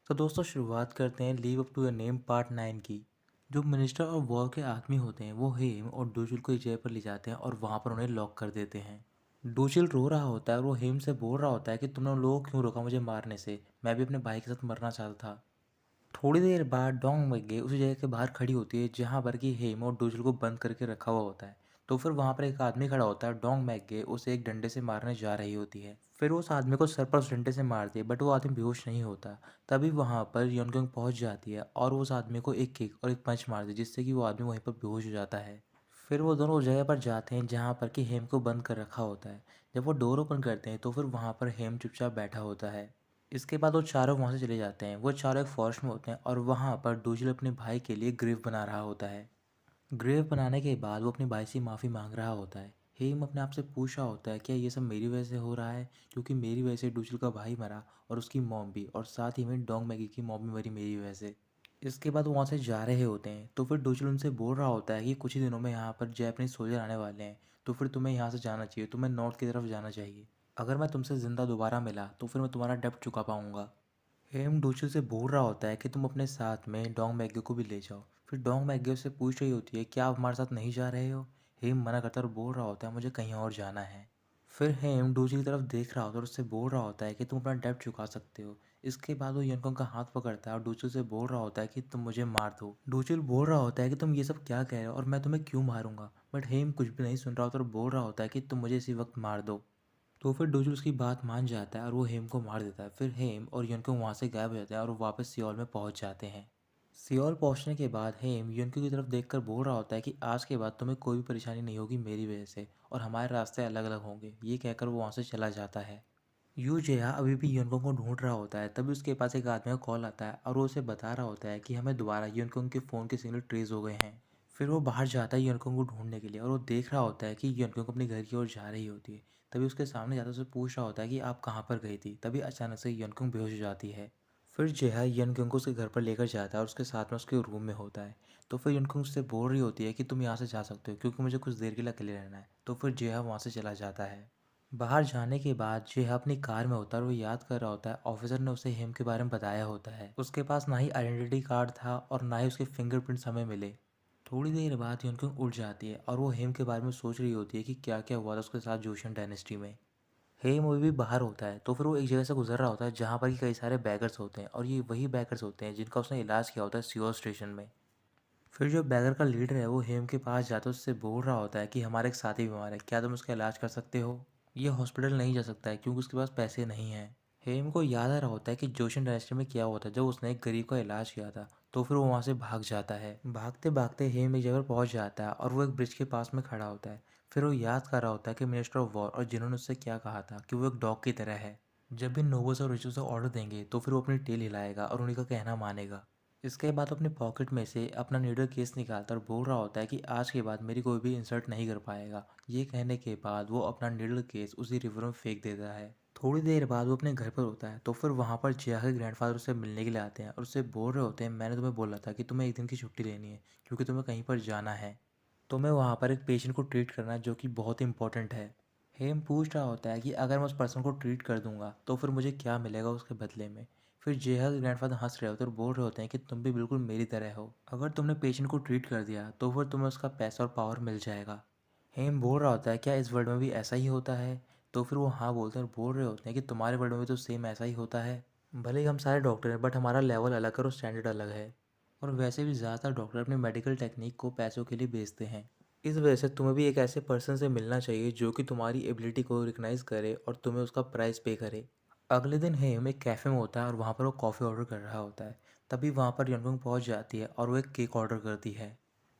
तो दोस्तों शुरुआत करते हैं live up to your name part 9 की। जो मिनिस्टर और वॉर के आदमी होते हैं वो हेम और डूचिल को एक जगह पर ले जाते हैं और वहाँ पर उन्हें लॉक कर देते हैं। डूचिल रो रहा होता है और वो हेम से बोल रहा होता है कि तुमने उन लोगों को क्यों रोका मुझे मारने से, मैं भी अपने भाई के साथ मरना चाहता था। थोड़ी देर बाद डोंग मैगे उसी जगह के बाहर खड़ी होती है जहाँ पर कि हेम और डोजल को बंद करके रखा हुआ होता है। तो फिर वहाँ पर एक आदमी खड़ा होता है। डोंग मैगे उसे एक डंडे से मारने जा रही होती है। फिर वो उस आदमी को सर पर उस डंडे से मारती है बट वो आदमी बेहोश नहीं होता। तभी वहाँ पर योनक्योंग पहुँच जाती है और वो उस आदमी को एक किक और एक पंच मारती है जिससे कि वो आदमी वहीं पर बेहोश हो जाता है। फिर वो दोनों उस जगह पर जाते हैं जहाँ पर कि हेम को बंद कर रखा होता है। जब वो डोर ओपन करते हैं तो फिर वहाँ पर हेम चुपचाप बैठा होता है। इसके बाद वो चारों वहाँ से चले जाते हैं। वो चारों एक फॉरेस्ट में होते हैं और वहाँ पर डोजिल अपने भाई के लिए ग्रेव बना रहा होता है। ग्रेव बनाने के बाद वो अपने भाई से माफ़ी मांग रहा होता है। हेम अपने आप से पूछ रहा होता है क्या ये सब मेरी वजह से हो रहा है, क्योंकि मेरी वजह से डोजिल का भाई मरा और उसकी मॉम भी, और साथ ही में डोंग मैगी की मॉम भी मरी मेरी वजह से। इसके बाद वो वहाँ से जा रहे होते हैं तो फिर डोजिल उनसे बोल रहा होता है कि कुछ ही दिनों में यहाँ पर जैपनीज सोल्जर आने वाले हैं, तो फिर तुम्हें यहाँ से जाना चाहिए, तुम्हें नॉर्थ की तरफ जाना चाहिए। अगर मैं तुमसे ज़िंदा दोबारा मिला तो फिर मैं तुम्हारा डेब्ट चुका पाऊंगा। हेम डोचिल से बोल रहा होता है कि तुम अपने साथ में डोंग मैग्यो को भी ले जाओ। फिर डोंग मैग्यो से पूछ रही होती है क्या आप हमारे साथ नहीं जा रहे हो। हेम मना करता है और बोल रहा होता है मुझे कहीं और जाना है। फिर हेम डोचिल की तरफ देख रहा होता है और उससे बोल रहा होता है कि तुम अपना डेब्ट चुका सकते हो। इसके बाद वो यनकोंग का हाथ पकड़ता है और डोचिल से बोल रहा होता है कि तुम मुझे मार दो। डोचिल बोल रहा होता है कि तुम ये सब क्या कह रहे हो और मैं तुम्हें क्यों मारूंगा, बट हेम कुछ भी नहीं सुन रहा होता और बोल रहा होता है कि तुम मुझे इसी वक्त मार दो। तो फिर डोजो उसकी बात मान जाता है और वो हेम को मार देता है। फिर हेम और योनको वहाँ से गायब हो जाते हैं और वो वापस सियोल में पहुँच जाते हैं। सियोल पहुँचने के बाद हेम योनको की तरफ देखकर बोल रहा होता है कि आज के बाद तुम्हें कोई भी परेशानी नहीं होगी मेरी वजह से, और हमारे रास्ते अलग अलग होंगे। ये कहकर वो वहाँ से चला जाता है। यू जेहा अभी भी योनको को ढूंढ रहा होता है। तभी उसके पास एक आदमी का कॉल आता है और वो उसे बता रहा होता है कि हमें दोबारा योनको के फ़ोन के सिग्नल ट्रेस हो गए हैं। फिर वो बाहर जाता है योनको को ढूंढने के लिए और वो देख रहा होता है कि योनको अपने घर की ओर जा रही होती है। तभी उसके सामने जाता है, उसे पूछ रहा होता है कि आप कहाँ पर गई थी। तभी अचानक से योनको बेहोश हो जाती है। फिर जेहा योनको को उसके घर पर लेकर जाता है और उसके साथ में उसके रूम में होता है। तो फिर योनको उससे बोल रही होती है कि तुम यहाँ से जा सकते हो क्योंकि मुझे कुछ देर के लिए अकेले रहना है। तो फिर जेहा वहाँ से चला जाता है। बाहर जाने के बाद जेहा अपनी कार में होता है और वो याद कर रहा होता है ऑफिसर ने उसे हेम के बारे में बताया होता है। उसके पास ना ही आइडेंटिटी कार्ड था और ना ही उसके फिंगरप्रिंट्स हमें मिले। थोड़ी देर बाद योनकुंग उठ जाती है और वो हेम के बारे में सोच रही होती है कि क्या क्या हुआ था उसके साथ जोशियन डायनेस्टी में। हेम अभी भी बाहर होता है तो फिर वो एक जगह से गुजर रहा होता है जहाँ पर कि कई सारे बैगर्स होते हैं और ये वही बैगर्स होते हैं जिनका उसने इलाज किया होता है सियोल स्टेशन में। फिर जो बैगर का लीडर है वो हेम के पास जाता है, उससे बोल रहा होता है कि हमारा एक साथी बीमार है, क्या तुम उसका इलाज कर सकते हो। ये हॉस्पिटल नहीं जा सकता है क्योंकि उसके पास पैसे नहीं हैं। हेम को याद आ रहा होता है कि जोशन डायनेस्टी में क्या हुआ था जब उसने एक गरीब का इलाज किया था। तो फिर वो वहाँ से भाग जाता है। भागते भागते हेम एक जगह पर पहुँच जाता है और वो एक ब्रिज के पास में खड़ा होता है। फिर वो याद कर रहा होता है कि मिनिस्टर ऑफ वॉर और जिन्होंने उससे क्या कहा था कि वो एक डॉग की तरह है। जब भी नोबल्स और रिच उसे ऑर्डर देंगे तो फिर वो अपनी टेल हिलाएगा और उन्हीं का कहना मानेगा। इसके बाद अपने पॉकेट में से अपना नीडल केस निकालता और बोल रहा होता है कि आज के बाद मेरी कोई भी इंसल्ट नहीं कर पाएगा। ये कहने के बाद वो अपना नीडल केस उसी रिवर में फेंक देता है। थोड़ी देर बाद वो अपने घर पर होता है तो फिर वहाँ पर जिया के ग्रैंडफादर उससे मिलने के लिए आते हैं और उससे बोल रहे होते हैं मैंने तुम्हें बोला था कि तुम्हें एक दिन की छुट्टी लेनी है क्योंकि तुम्हें कहीं पर जाना है। तुम्हें वहाँ पर एक पेशेंट को ट्रीट करना है जो कि बहुत इंपॉर्टेंट है। हेम पूछ रहा होता है कि अगर मैं उस पर्सन को ट्रीट कर दूंगा तो फिर मुझे क्या मिलेगा उसके बदले में। फिर जेहा के ग्रैंडफादर हंस रहे होते हैं और बोल रहे होते हैं कि तुम भी बिल्कुल मेरी तरह हो, अगर तुमने पेशेंट को ट्रीट कर दिया तो फिर तुम्हें उसका पैसा और पावर मिल जाएगा। हेम बोल रहा होता है क्या इस वर्ल्ड में भी ऐसा ही होता है। तो फिर वो हाँ बोलते हैं और बोल रहे होते हैं कि तुम्हारे वर्ल्ड में भी तो सेम ऐसा ही होता है। भले ही हम सारे डॉक्टर हैं बट हमारा लेवल अलग है और स्टैंडर्ड अलग है। और वैसे भी ज़्यादातर डॉक्टर अपनी मेडिकल टेक्निक को पैसों के लिए बेचते हैं। इस वजह से तुम्हें भी एक ऐसे पर्सन से मिलना चाहिए जो कि तुम्हारी एबिलिटी को रिकग्नाइज करे और तुम्हें उसका प्राइस पे करे। अगले दिन हेम एक कैफ़े में होता है और वहाँ पर वो कॉफ़ी ऑर्डर कर रहा होता है। तभी वहाँ पर यनकुंग पहुँच जाती है और वो एक केक ऑर्डर करती है।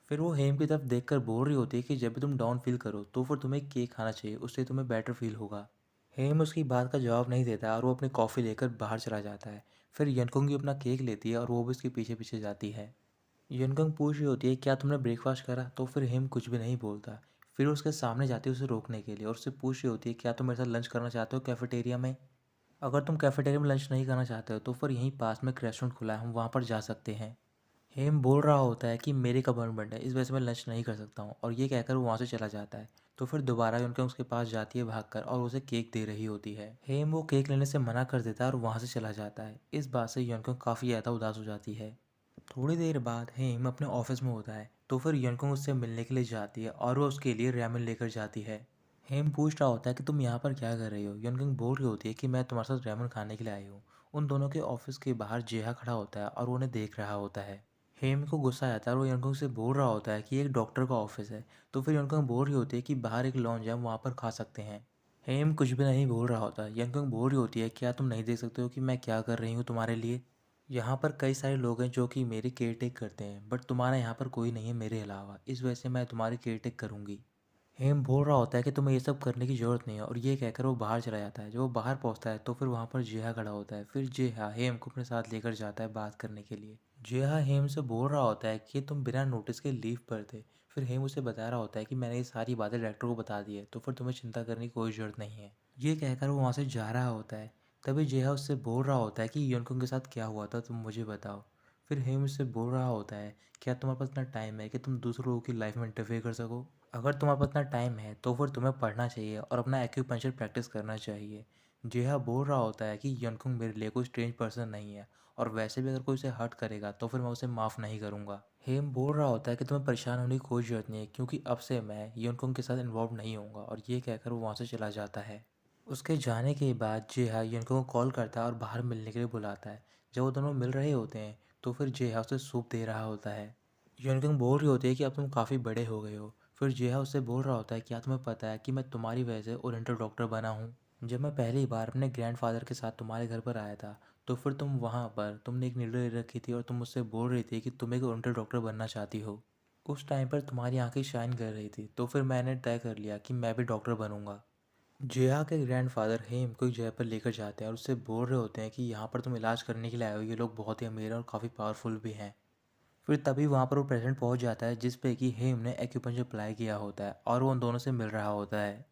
फिर वो हेम की तरफ देखकर बोल रही होती है कि जब भी तुम डाउन फील करो तो फिर तुम्हें केक खाना चाहिए, उससे तुम्हें बेटर फील होगा। हेम उसकी बात का जवाब नहीं देता और वो अपनी कॉफ़ी लेकर बाहर चला जाता है। फिर यनकुंग भी अपना केक लेती है और वो भी उसके पीछे पीछे जाती है। युनगंग पूछ रही होती है क्या तुमने ब्रेकफास्ट करा, तो फिर हिम कुछ भी नहीं बोलता। फिर उसके सामने जाती है उसे रोकने के लिए और उससे पूछ रही होती है क्या तुम मेरे साथ लंच करना चाहते हो कैफेटेरिया में। अगर तुम कैफेटेरिया में लंच नहीं करना चाहते हो तो फिर यहीं पास में एक रेस्टोरेंट खुला है, हम वहाँ पर जा सकते हैं। हेम बोल रहा होता है कि मेरी कमिटमेंट है, इस वजह से मैं लंच नहीं कर सकता हूँ, और ये कहकर वो वहाँ से चला जाता है। तो फिर दोबारा योनकुंग उसके पास जाती है भागकर और उसे केक दे रही होती है। हेम वो केक लेने से मना कर देता है और वहाँ से चला जाता है। इस बात से योनकुंग काफ़ी ज़्यादा उदास हो जाती है। थोड़ी देर बाद हेम अपने ऑफिस में होता है, तो फिर योनकुंग उससे मिलने के लिए जाती है और वो उसके लिए रैमेन लेकर जाती है। हेम पूछ रहा होता है कि तुम यहाँ पर क्या कर रही हो। योनकुंग बोल रही होती है कि मैं तुम्हारे साथ रैमेन खाने के लिए आई हूँ। उन दोनों के ऑफिस के बाहर जेहा खड़ा होता है और वो उन्हें देख रहा होता है। हेम को गुस्सा आता है और वो योनकुंग से बोल रहा होता है कि एक डॉक्टर का ऑफिस है। तो फिर योनकुंग बोल रही होती है कि बाहर एक लॉन्ज है, हम वहाँ पर खा सकते हैं। हेम कुछ भी नहीं बोल रहा होता। योनकुंग बोल रही होती है, क्या तुम नहीं देख सकते हो कि मैं क्या कर रही हूँ तुम्हारे लिए। यहाँ पर कई सारे लोग हैं जो कि मेरी केयर टेक करते हैं, बट तुम्हारा यहाँ पर कोई नहीं है मेरे अलावा, इस वजह से मैं तुम्हारी केयर टेक करूँगी। हेम बोल रहा होता है कि तुम्हें ये सब करने की ज़रूरत नहीं है, और ये कहकर वो बाहर चला जाता है। जब वो बाहर पहुँचता है तो फिर वहाँ पर जेहा खड़ा होता है। फिर जेहा हेम को अपने साथ लेकर जाता है बात करने के लिए। जेहा हेम से बोल रहा होता है कि तुम बिना नोटिस के लीव पर थे। फिर हेम उसे बता रहा होता है कि मैंने ये सारी बातें डायरेक्टर को बता दी है, तो फिर तुम्हें चिंता करने की कोई ज़रूरत नहीं है। ये कहकर वो वहाँ से जा रहा होता है। तभी जेहा उससे बोल रहा होता है कि योनकुंग के साथ क्या हुआ था, तुम मुझे बताओ। फिर हेम उससे बोल रहा होता है, क्या तुम्हारे पास इतना टाइम है कि तुम दूसरों लोगों की लाइफ में इंटरफेयर कर सको। अगर तुम्हारे पास इतना टाइम है तो फिर तुम्हें पढ़ना चाहिए और अपना एक्यूपंक्चर प्रैक्टिस करना चाहिए। जेहा बोल रहा होता है कि योनकुंग मेरे लिए कोई स्ट्रेंज पर्सन नहीं है, और वैसे भी अगर कोई उसे हर्ट करेगा तो फिर मैं उसे माफ़ नहीं करूँगा। हेम बोल रहा होता है कि तुम्हें परेशान होने की कोई ज़रूरत नहीं है, क्योंकि अब से मैं योनकुंग के साथ इन्वॉल्व नहीं होऊंगा, और ये कहकर वो वहाँ से चला जाता है। उसके जाने के बाद जेहा योनकुंग को कॉल करता है और बाहर मिलने के लिए बुलाता है। जब वो दोनों मिल रहे होते हैं तो फिर जेहा उसे सूप दे रहा होता है। योनकुंग बोल रही होती है कि अब तुम काफ़ी बड़े हो गए हो। फिर जेहा उससे बोल रहा होता है, क्या तुम्हें पता है कि मैं तुम्हारी वजह से ओरिएंटल डॉक्टर बना हूँ। जब मैं पहली बार अपने ग्रैंडफादर के साथ तुम्हारे घर पर आया था, तो फिर तुम वहाँ पर तुमने एक नीडल ले रखी थी और तुम मुझसे बोल रही थी कि तुम एक ओरिएंटल डॉक्टर बनना चाहती हो। उस टाइम पर तुम्हारी आंखें शाइन कर रही थी, तो फिर मैंने तय कर लिया कि मैं भी डॉक्टर बनूंगा। जिया के ग्रैंडफादर हेम को जयपुर लेकर जाते हैं और उससे बोल रहे होते हैं कि यहाँ पर तुम इलाज करने के लिए आए हो, ये लोग बहुत ही अमीर हैं और काफ़ी पावरफुल भी हैं। फिर तभी वहाँ पर वो प्रेसिडेंट पहुँच जाता है, जिस पे कि हेम ने एक्यूपंक्चर अप्लाई किया होता है और वो उन दोनों से मिल रहा होता है।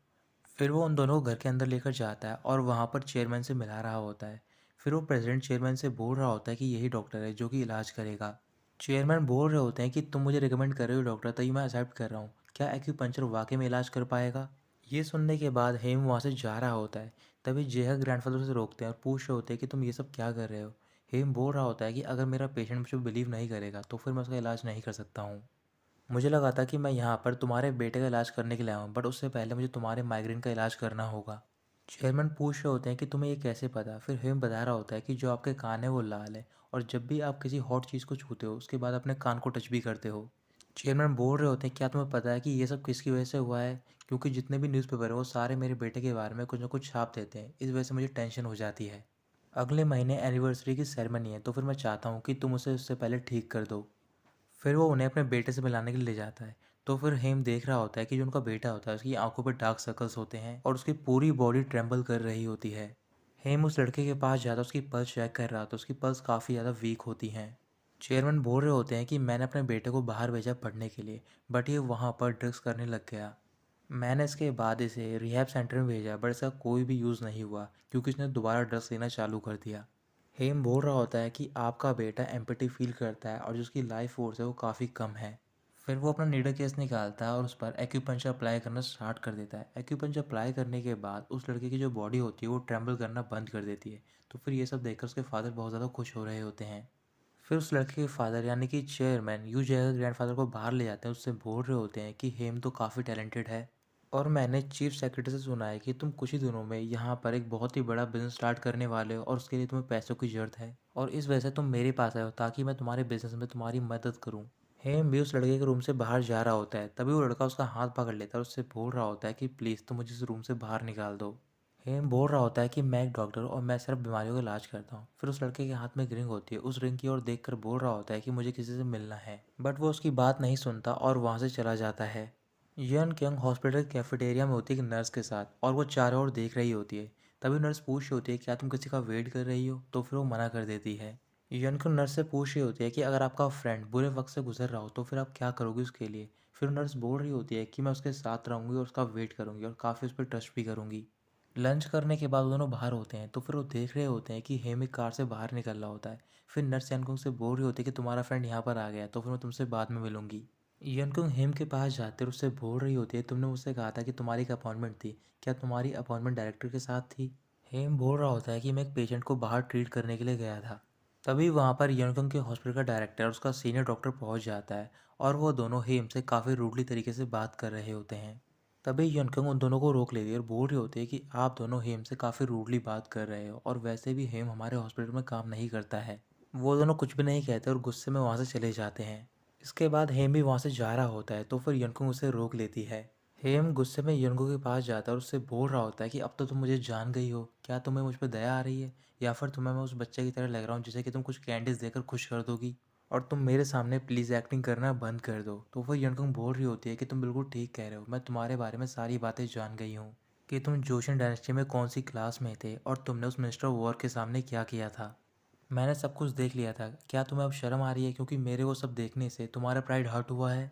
फिर वो उन दोनों को घर के अंदर लेकर जाता है और वहाँ पर चेयरमैन से मिला रहा होता है। फिर वो प्रेसिडेंट चेयरमैन से बोल रहा होता है कि यही डॉक्टर है जो कि इलाज करेगा। चेयरमैन बोल रहे होते हैं कि तुम मुझे रिकमेंड कर रहे हो डॉक्टर, तभी मैं एक्सेप्ट कर रहा हूँ। क्या एक्यूपंक्चर वाकई में इलाज कर पाएगा। ये सुनने के बाद हेम वहाँ से जा रहा होता है। तभी जेहा ग्रैंडफादर से रोकते हैं और पूछ रहे होते हैं कि तुम ये सब क्या कर रहे हो। हेम बोल रहा होता है कि अगर मेरा पेशेंट मुझे बिलीव नहीं करेगा तो फिर मैं उसका इलाज नहीं कर सकता हूँ। मुझे लगा था कि मैं यहाँ पर तुम्हारे बेटे का इलाज करने के लिए आया हूँ, बट उससे पहले मुझे तुम्हारे माइग्रेन का इलाज करना होगा। चेयरमैन पूछ रहे होते हैं कि तुम्हें ये कैसे पता। फिर हेम बता रहा होता है कि जो आपके कान है वो लाल है, और जब भी आप किसी हॉट चीज़ को छूते हो उसके बाद अपने कान को टच भी करते हो। चेयरमैन बोल रहे होते हैं, क्या तुम्हें पता है कि ये सब किसकी वजह से हुआ है। क्योंकि जितने भी न्यूज़पेपर हैं वो सारे मेरे बेटे के बारे में कुछ ना कुछ छाप देते हैं, इस वजह से मुझे टेंशन हो जाती है। अगले महीने एनिवर्सरी की सेरेमनी है, तो फिर मैं चाहता हूँ कि तुम उसे उससे पहले ठीक कर दो। फिर वो उन्हें अपने बेटे से मिलाने के लिए ले जाता है। तो फिर हेम देख रहा होता है कि जो उनका बेटा होता है उसकी आंखों पर डार्क सर्कल्स होते हैं और उसकी पूरी बॉडी ट्रेम्बल कर रही होती है। हेम उस लड़के के पास जाता उसकी पल्स चेक कर रहा था, उसकी पल्स काफ़ी ज़्यादा वीक होती हैं। चेयरमैन बोल रहे होते हैं कि मैंने अपने बेटे को बाहर भेजा पढ़ने के लिए, बट ये वहाँ पर ड्रग्स करने लग गया। मैंने इसके बाद इसे रिहैब सेंटर में भेजा, बट इसका कोई भी यूज़ नहीं हुआ क्योंकि इसने दोबारा ड्रग्स लेना चालू कर दिया। हेम बोल रहा होता है कि आपका बेटा एम्पैथी फील करता है और जो उसकी लाइफ फोर्स है वो काफ़ी कम है। फिर वो अपना नीडल केस निकालता है और उस पर एक्यूपंक्चर अप्लाई करना स्टार्ट कर देता है। एक्यूपंक्चर अप्लाई करने के बाद उस लड़के की जो बॉडी होती है वो ट्रेम्बल करना बंद कर देती है। तो फिर ये सब देखकर उसके फादर बहुत ज़्यादा खुश हो रहे होते हैं। फिर उस लड़के के फादर यानी कि चेयरमैन यू जय ग्रैंडफादर को बाहर ले जाते हैं, उससे बोल रहे होते हैं कि हेम तो काफ़ी टैलेंटेड है, और मैंने चीफ सेक्रेटरी से सुना है कि तुम कुछ ही दिनों में यहाँ पर एक बहुत ही बड़ा बिजनेस स्टार्ट करने वाले हो और उसके लिए तुम्हें पैसों की ज़रूरत है, और इस वजह से तुम मेरे पास आए हो ताकि मैं तुम्हारे बिजनेस में तुम्हारी मदद करूँ। हेम भी उस लड़के के रूम से बाहर जा रहा होता है। तभी वो लड़का उसका हाथ पकड़ लेता है और उससे बोल रहा होता है कि प्लीज़ तुम मुझे इस रूम से बाहर निकाल दो। हेम बोल रहा होता है कि मैं एक डॉक्टर हूँ और मैं सिर्फ बीमारियों का इलाज करता हूँ। फिर उस लड़के के हाथ में एक रिंग होती है, उस रिंग की ओर देखकर बोल रहा होता है कि मुझे किसी से मिलना है, बट वो उसकी बात नहीं सुनता और वहाँ से चला जाता है। यन क्योंग हॉस्पिटल कैफेटेरिया में होती है एक नर्स के साथ, और वो चारों ओर देख रही होती है। तभी नर्स पूछ रही होती है, क्या तुम किसी का वेट कर रही हो। तो फिर वो मना कर देती है। यन क्योंग नर्स से पूछ रही होती है कि अगर आपका फ्रेंड बुरे वक्त से गुजर रहा हो तो फिर आप क्या करोगे उसके लिए। फिर नर्स बोल रही होती है कि मैं उसके साथ रहूँगी और उसका वेट करूँगी और काफ़ी उस पर ट्रस्ट भी करूँगी। लंच करने के बाद वो दोनों बाहर होते हैं, तो फिर वो देख रहे होते हैं कि हेम एक कार से बाहर निकल रहा होता है। फिर नर्स यनकुंग से बोल रही होती है कि तुम्हारा फ्रेंड यहाँ पर आ गया है, तो फिर मैं तुमसे बाद में मिलूंगी। यनकुंग हेम के पास जाते और उससे बोल रही होती है, तुमने मुझसे कहा था कि तुम्हारी एक अपॉइंटमेंट थी, क्या तुम्हारी अपॉइंटमेंट डायरेक्टर के साथ थी? हेम बोल रहा होता है कि मैं एक पेशेंट को बाहर ट्रीट करने के लिए गया था। तभी वहाँ पर यनकुंग के हॉस्पिटल का डायरेक्टर और उसका सीनियर डॉक्टर पहुँच जाता है, और वो दोनों हेम से काफ़ी रूडली तरीके से बात कर रहे होते हैं। तभी यनकुंग उन दोनों को रोक लेती है और बोल रही होती है कि आप दोनों हेम से काफ़ी रूडली बात कर रहे हो, और वैसे भी हेम हमारे हॉस्पिटल में काम नहीं करता है। वो दोनों कुछ भी नहीं कहते और गुस्से में वहाँ से चले जाते हैं। इसके बाद हेम भी वहाँ से जा रहा होता है, तो फिर यनकुंग उसे रोक लेती है। हेम गुस्से में यनकुंग के पास जाता है और उससे बोल रहा होता है कि अब तो तुम मुझे जान गई हो, क्या तुम्हें मुझ पर दया आ रही है, या फिर तुम्हें मैं उस बच्चे की तरह लग रहा हूँ जिसे कि तुम कुछ कैंडीज देकर खुश कर दोगी, और तुम मेरे सामने प्लीज़ एक्टिंग करना बंद कर दो। तो फिर यनकुंग बोल रही होती है कि तुम बिल्कुल ठीक कह रहे हो, मैं तुम्हारे बारे में सारी बातें जान गई हूँ, कि तुम जोशिन डायनेस्टी में कौन सी क्लास में थे और तुमने उस मिनिस्टर वॉर के सामने क्या किया था। मैंने सब कुछ देख लिया था। क्या तुम्हें अब शर्म आ रही है, क्योंकि मेरे वो सब देखने से तुम्हारा प्राइड हर्ट हुआ है?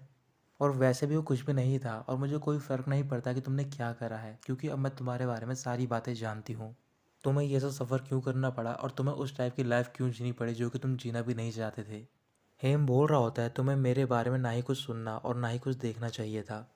और वैसे भी वो कुछ भी नहीं था, और मुझे कोई फ़र्क नहीं पड़ता कि तुमने क्या करा है, क्योंकि अब मैं तुम्हारे बारे में सारी बातें जानती हूँ। तुम्हें ये सब सफ़र क्यों करना पड़ा, और तुम्हें उस टाइप की लाइफ क्यों जीनी पड़ी जो कि तुम जीना भी नहीं चाहते थे। हेम बोल रहा होता है, तुम्हें मेरे बारे में ना ही कुछ सुनना और ना ही कुछ देखना चाहिए था,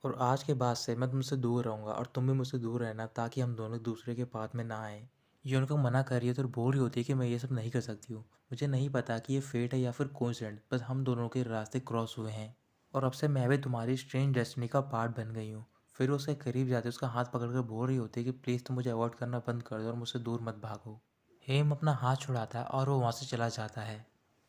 और आज के बाद से मैं तुमसे दूर रहूँगा और तुम भी मुझसे दूर रहना, ताकि हम दोनों एक दूसरे के पास में ना आए। ये उनको मना कर रही है तो बोल रही होती है कि मैं ये सब नहीं कर सकती हूँ। मुझे नहीं पता कि ये फेट है या फिर कोइंसिडेंस, बस हम दोनों के रास्ते क्रॉस हुए हैं, और अब से मैं भी तुम्हारी स्ट्रेंज डेस्टिनी का पार्ट बन गई हूँ। फिर वो उसके करीब जाते उसका हाथ पकड़कर बोल रही होती है कि प्लीज़ तुम मुझे अवॉइड करना बंद कर दो और मुझसे दूर मत भागो। हेम अपना हाथ छुड़ाता है और वो वहाँ से चला जाता है।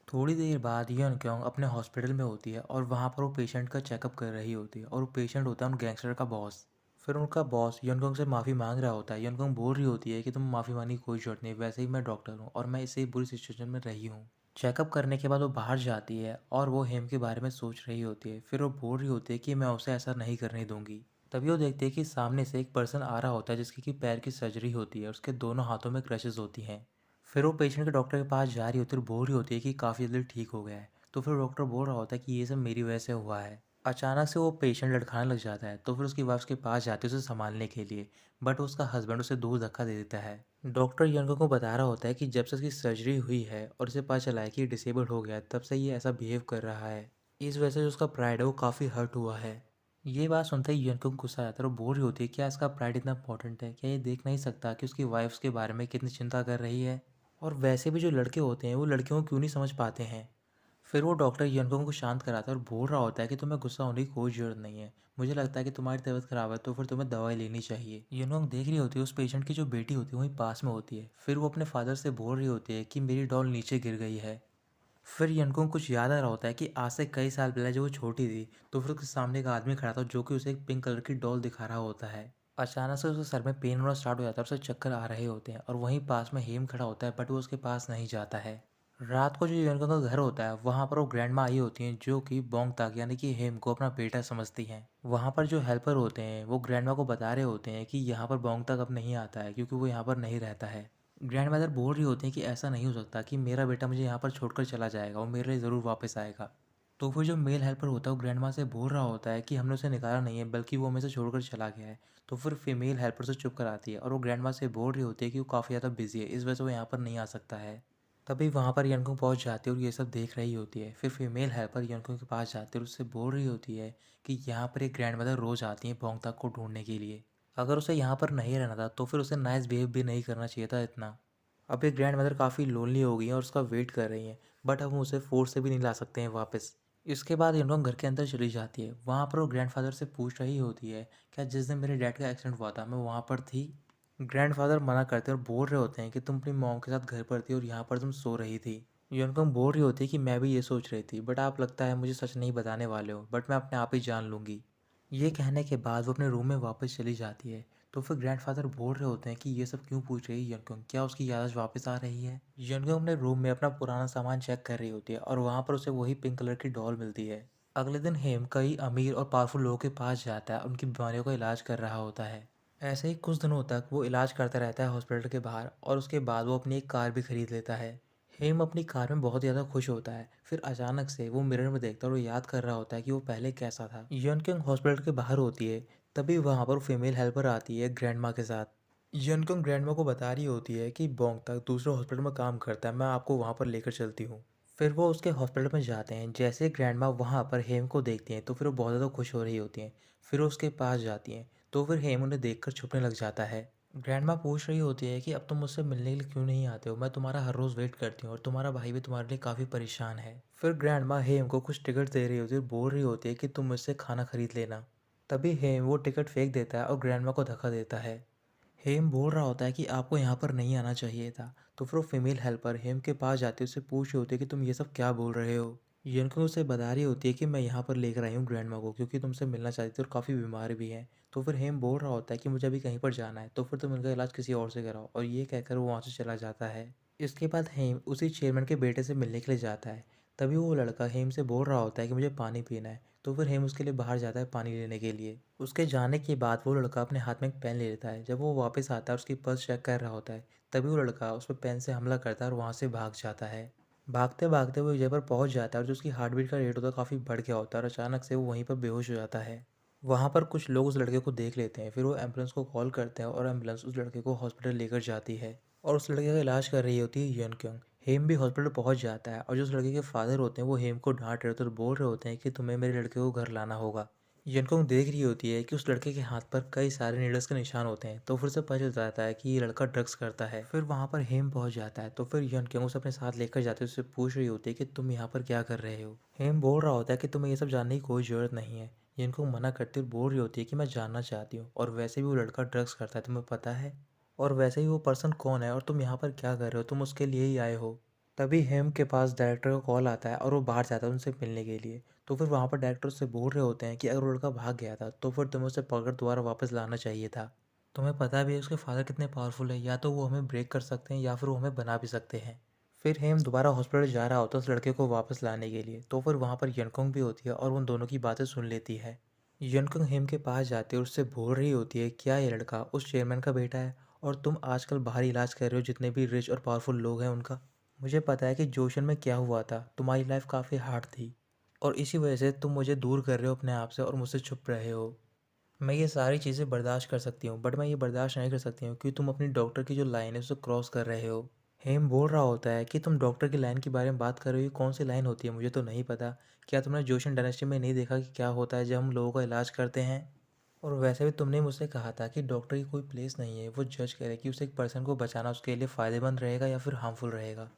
थोड़ी देर बाद यन क्योंग अपने हॉस्पिटल में होती है और वहाँ पर वो पेशेंट का चेकअप कर रही होती है, और वो पेशेंट होता है उन गैंगस्टर का बॉस। फिर उनका बॉस यनकोंग से माफ़ी मांग रहा होता है। यनकोंग बोल रही होती है कि तुम माफ़ी मांगने की कोई ज़रूरत नहीं, वैसे ही मैं डॉक्टर हूँ और मैं इससे बुरी सिचुएशन में रही हूँ। चेकअप करने के बाद वो बाहर जाती है और वो हेम के बारे में सोच रही होती है। फिर वो बोल रही होती है कि मैं उसे ऐसा नहीं करने दूंगी। तभी वो देखती है कि सामने से एक पर्सन आ रहा होता है जिसकी कि पैर की सर्जरी होती है, उसके दोनों हाथों में क्रैशेस होती हैं। फिर वो पेशेंट के डॉक्टर के पास जा रही होती है और बोल रही होती है कि काफ़ी जल्दी ठीक हो गया है। तो फिर डॉक्टर बोल रहा होता है कि ये सब मेरी वजह से हुआ है। अचानक से वो पेशेंट लड़खाने लग जाता है, तो फिर उसकी वाइफ उसके पास जाती है उसे संभालने के लिए, बट उसका हस्बैंड उसे दूर धक्का दे देता है। डॉक्टर यंको को बता रहा होता है कि जब से उसकी सर्जरी हुई है और उसे पता चला है कि डिसेबल हो गया है, तब से ये ऐसा बिहेव कर रहा है। इस वजह से जो उसका प्राइड है वो काफ़ी हर्ट हुआ है। ये बात सुनते ही यंको को गुस्सा आ जाता है और बोल रही होती है, क्या इसका प्राइड इतना इंपॉर्टेंट है? क्या ये देख नहीं सकता कि उसकी वाइफ के बारे में कितनी चिंता कर रही है? और वैसे भी जो लड़के होते हैं वो लड़कियों को क्यों नहीं समझ पाते हैं। फिर वो डॉक्टर यनकोंग को शांत कराता है और बोल रहा होता है कि तुम्हें गुस्सा होने की कोई ज़रूरत नहीं है। मुझे लगता है कि तुम्हारी तबीयत ख़राब है, तो फिर तुम्हें दवाई लेनी चाहिए। यनकोंग देख रही होती है उस पेशेंट की जो बेटी होती है वहीं पास में होती है। फिर वो अपने फादर से बोल रही होती है कि मेरी डॉल नीचे गिर गई है। फिर यनकोंग कुछ याद आ रहा होता है कि आज से कई साल पहले जब वो छोटी थी, तो फिर उसके सामने एक आदमी खड़ा था जो कि उसे एक पिंक कलर की डॉल दिखा रहा होता है। अचानक से उसके सर में पेन होना स्टार्ट हो जाता है और उसे चक्कर आ रहे होते हैं, और वहीं पास में हेम खड़ा होता है, बट वो उसके पास नहीं जाता है। रात को जो यनकों का घर होता है वहाँ पर वो ग्रैंड माँ आई होती हैं जो कि बोंग ताक यानी कि हेम को अपना बेटा समझती हैं। वहाँ पर जो हेल्पर होते हैं वो ग्रैंड माँ को बता रहे होते हैं कि यहाँ पर बोंग ताक अब नहीं आता है, क्योंकि वो यहाँ पर नहीं रहता है। ग्रैंड मदर बोल रही होती हैं कि ऐसा नहीं हो सकता कि मेरा बेटा मुझे यहाँ पर छोड़कर चला जाएगा, वो मेरे लिए ज़रूर वापस आएगा। तो फिर जो मेल हेल्पर होता है वो ग्रैंड माँ से बोल रहा होता है कि हमने उसे निकाला नहीं है, बल्कि वो हमें से छोड़कर चला गया है। तो फिर फीमेल हेल्पर से चुप कराती है और वो ग्रैंड माँ से बोल रही होती है कि वो काफ़ी ज़्यादा बिजी है, इस वजह से वो यहाँ पर नहीं आ सकता है। तभी वहाँ पर यनकुंग पहुँच जाती है और ये सब देख रही होती है। फिर फीमेल हेल्पर यनकुंग के पास जाती है और उससे बोल रही होती है कि यहाँ पर एक ग्रैंड मदर रोज़ आती हैं बोंगताक को ढूंढने के लिए। अगर उसे यहाँ पर नहीं रहना था तो फिर उसे नाइस बिहेव भी नहीं करना चाहिए था इतना। अब ये ग्रैंड मदर काफ़ी लोनली हो गई हैं और उसका वेट कर रही हैं, बट अब हम उसे फोर्स से भी नहीं ला सकते हैं वापस। इसके बाद यनकुंग घर के अंदर चली जाती है। वहाँ पर वो ग्रैंडफादर से पूछ रही होती है, क्या जिस दिन मेरे डैड का एक्सीडेंट हुआ था मैं वहाँ पर थी? ग्रैंडफादर मना करते हैं और बोल रहे होते हैं कि तुम अपनी मॉम के साथ घर पर थी और यहाँ पर तुम सो रही थी। यनकुंग बोल रही होती है कि मैं भी ये सोच रही थी, बट आप लगता है मुझे सच नहीं बताने वाले हो, बट मैं अपने आप ही जान लूँगी। ये कहने के बाद वो अपने रूम में वापस चली जाती है। तो फिर ग्रैंडफादर बोल रहे होते हैं कि ये सब क्यों पूछ रही है यनकुंग, क्या उसकी याददाश्त वापस आ रही है? यनकुंग अपने रूम में अपना पुराना सामान चेक कर रही होती है और वहाँ पर उसे वही पिंक कलर की डॉल मिलती है। अगले दिन हेम कई अमीर और पावरफुल लोगों के पास जाता है, उनकी बीमारियों का इलाज कर रहा होता है। ऐसे ही कुछ दिनों तक वो इलाज करता रहता है हॉस्पिटल के बाहर, और उसके बाद वो अपनी एक कार भी खरीद लेता है। हेम अपनी कार में बहुत ज़्यादा खुश होता है। फिर अचानक से वो मिरर में देखता है और वो याद कर रहा होता है कि वो पहले कैसा था। यनकिंग हॉस्पिटल के बाहर होती है। तभी वहाँ पर फीमेल हेल्पर आती है ग्रैंड माँ के साथ। यनकुंग ग्रैंडमा को बता रही होती है कि बोंग तक दूसरे हॉस्पिटल में काम करता है, मैं आपको वहाँ पर लेकर चलती हूँ। फिर वो उसके हॉस्पिटल में जाते हैं। जैसे ग्रैंडमा वहाँ पर हेम को देखती हैं तो फिर वो बहुत ज़्यादा खुश हो रही होती हैं। फिर वो उसके पास जाती हैं तो फिर हेम उन्हें देखकर छुपने लग जाता है। ग्रैंडमा पूछ रही होती है कि अब तुम मुझसे मिलने के लिए क्यों नहीं आते हो, मैं तुम्हारा हर रोज़ वेट करती हूँ और तुम्हारा भाई भी तुम्हारे लिए काफ़ी परेशान है। फिर ग्रैंडमा हेम को कुछ टिकट दे रही होती है और बोल रही होती है कि तुम मुझसे खाना खरीद लेना। तभी हेम वो टिकट फेंक देता है और ग्रैंडमा को धक्का देता है। हेम बोल रहा होता है कि आपको यहाँ पर नहीं आना चाहिए था। तो फिर वो फीमेल हेल्पर हेम के पास जाती है, उससे पूछ रही होती है कि तुम ये सब क्या बोल रहे हो। यनको उसे बता रही होती है कि मैं यहाँ पर लेकर आई हूँ ग्रैंडमा को क्योंकि तुमसे मिलना चाहती थी और काफ़ी बीमार भी हैं। तो फिर हेम बोल रहा होता है कि मुझे अभी कहीं पर जाना है, तो फिर तुम इनका इलाज किसी और से कराओ, और ये कहकर वो वहाँ से चला जाता है। इसके बाद हेम उसी चेयरमैन के बेटे से मिलने के लिए जाता है। तभी वो लड़का हेम से बोल रहा होता है कि मुझे पानी पीना है। तो फिर हेम उसके लिए बाहर जाता है पानी लेने के लिए। उसके जाने के बाद वो लड़का अपने हाथ में एक पेन ले लेता है। जब वो वापस आता है उसकी पर्स चेक कर रहा होता है, तभी वो लड़का उस पर पेन से हमला करता है और वहाँ से भाग जाता है। भागते भागते वो एक जगह पर पहुँच जाता है और जो उसकी हार्ट बीट का रेट होता है काफ़ी बढ़ गया होता है और अचानक से वो वहीं पर बेहोश हो जाता है। वहाँ पर कुछ लोग उस लड़के को देख लेते हैं। फिर वो एम्बुलेंस को कॉल करते हैं और एम्बुलेंस उस लड़के को हॉस्पिटल लेकर जाती है और उस लड़के का इलाज कर रही होती है यन क्योंग। हेम भी हॉस्पिटल पहुंच जाता है और जो उस लड़के के फादर होते हैं वो हेम को डांट रहे होते हैं और बोल रहे होते हैं कि तुम्हें मेरे लड़के को घर लाना होगा। यनकुंग देख रही होती है कि उस लड़के के हाथ पर कई सारे नीडल्स के निशान होते हैं, तो फिर से पता चल जाता है कि ये लड़का ड्रग्स करता है। फिर वहाँ पर हेम पहुँच जाता है तो फिर यनकुंग उसे अपने साथ लेकर जाते हैं, उससे पूछ रही होती है कि तुम यहाँ पर क्या कर रहे हो। हेम बोल रहा होता है कि तुम्हें ये सब जानने की कोई ज़रूरत नहीं है। यनकुंग मना करती हुए बोल रही होती है कि मैं जानना चाहती हूँ, और वैसे भी वो लड़का ड्रग्स करता है तुम्हें पता है, और वैसे ही वो पर्सन कौन है और तुम यहाँ पर क्या कर रहे हो, तुम उसके लिए ही आए हो। तभी हेम के पास डायरेक्टर का कॉल आता है और वो बाहर जाता है उनसे मिलने के लिए। तो फिर वहाँ पर डायरेक्टर उससे बोल रहे होते हैं कि अगर वो लड़का भाग गया था तो फिर तुम्हें उसे पकड़ दोबारा वापस लाना चाहिए था। तुम्हें पता भी है उसके फादर कितने पावरफुल है, या तो वो हमें ब्रेक कर सकते हैं या फिर वो हमें बना भी सकते हैं। फिर हेम दोबारा हॉस्पिटल जा रहा होता है उस लड़के को वापस लाने के लिए। तो फिर वहाँ पर यनकुंग भी होती है और उन दोनों की बातें सुन लेती है। यनकुंग हेम के पास जाती है और उससे बोल रही होती है क्या ये लड़का उस चेयरमैन का बेटा है, और तुम आजकल बाहर इलाज कर रहे हो जितने भी रिच और पावरफुल लोग हैं उनका। मुझे पता है कि जोशन में क्या हुआ था, तुम्हारी लाइफ काफ़ी हार्ड थी और इसी वजह से तुम मुझे दूर कर रहे हो अपने आप से और मुझसे छुप रहे हो। मैं ये सारी चीज़ें बर्दाश्त कर सकती हूँ, बट मैं ये बर्दाश्त नहीं कर सकती हूँ क्योंकि तुम अपनी डॉक्टर की जो लाइन है उसे क्रॉस कर रहे हो। हेम बोल रहा होता है कि तुम डॉक्टर की लाइन के बारे में बात कर रहे हो, ये कौन सी लाइन होती है मुझे तो नहीं पता। क्या तुमने जोशन डायनेस्टी में नहीं देखा कि क्या होता है जब हम लोगों का इलाज करते हैं। और वैसे भी तुमने मुझसे कहा था कि डॉक्टर की कोई प्लेस नहीं है, वो जज करे कि उसे एक पर्सन को बचाना उसके लिए फ़ायदेमंद रहेगा या फिर हार्मफुल रहेगा।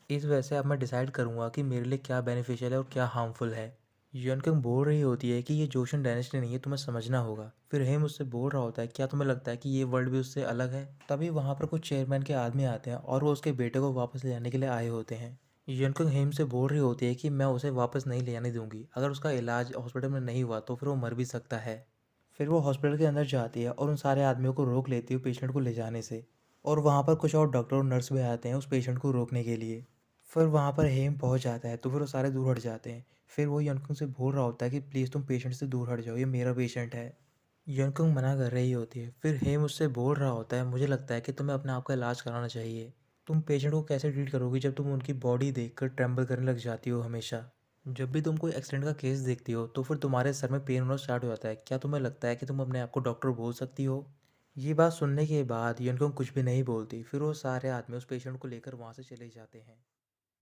इस वजह से अब मैं डिसाइड करूँगा कि मेरे लिए क्या बेनिफिशियल है और क्या हार्मफुल है। यनकुंग बोल रही होती है कि ये जोशन डायनेस्टी नहीं है, तुम्हें समझना होगा। फिर हेम उससे बोल रहा होता है क्या तुम्हें लगता है कि ये वर्ल्ड भी उससे अलग है। तभी वहाँ पर कुछ चेयरमैन के आदमी आते हैं और वो उसके बेटे को वापस ले जाने के लिए आए होते हैं। यनकुंग हेम से बोल रही होती है कि मैं उसे वापस नहीं ले जाने दूंगी, अगर उसका इलाज हॉस्पिटल में नहीं हुआ तो फिर वो मर भी सकता है। फिर वो हॉस्पिटल के अंदर जाती है और उन सारे आदमियों को रोक लेती है पेशेंट को ले जाने से। और वहाँ पर कुछ और डॉक्टर और नर्स भी आते हैं उस पेशेंट को रोकने के लिए। फिर वहाँ पर हेम पहुँच जाता है तो फिर वो सारे दूर हट जाते हैं। फिर वो यनकुंग से बोल रहा होता है कि प्लीज़ तुम पेशेंट से दूर हट जाओ, ये मेरा पेशेंट है। यनकुंग मना कर रही होती है। फिर हेम उससे बोल रहा होता है मुझे लगता है कि तुम्हें अपने आप का इलाज कराना चाहिए। तुम पेशेंट को कैसे ट्रीट करोगी जब तुम उनकी बॉडी देखकर ट्रेम्बल करने लग जाती हो हमेशा। जब भी तुम कोई एक्सीडेंट का केस देखती हो तो फिर तुम्हारे सर में पेन होना स्टार्ट हो जाता है। क्या तुम्हें लगता है कि तुम अपने आप को डॉक्टर बोल सकती हो। ये बात सुनने के बाद यनकुंग कुछ भी नहीं बोलती। फिर वो सारे आदमी उस पेशेंट को लेकर वहाँ से चले जाते हैं।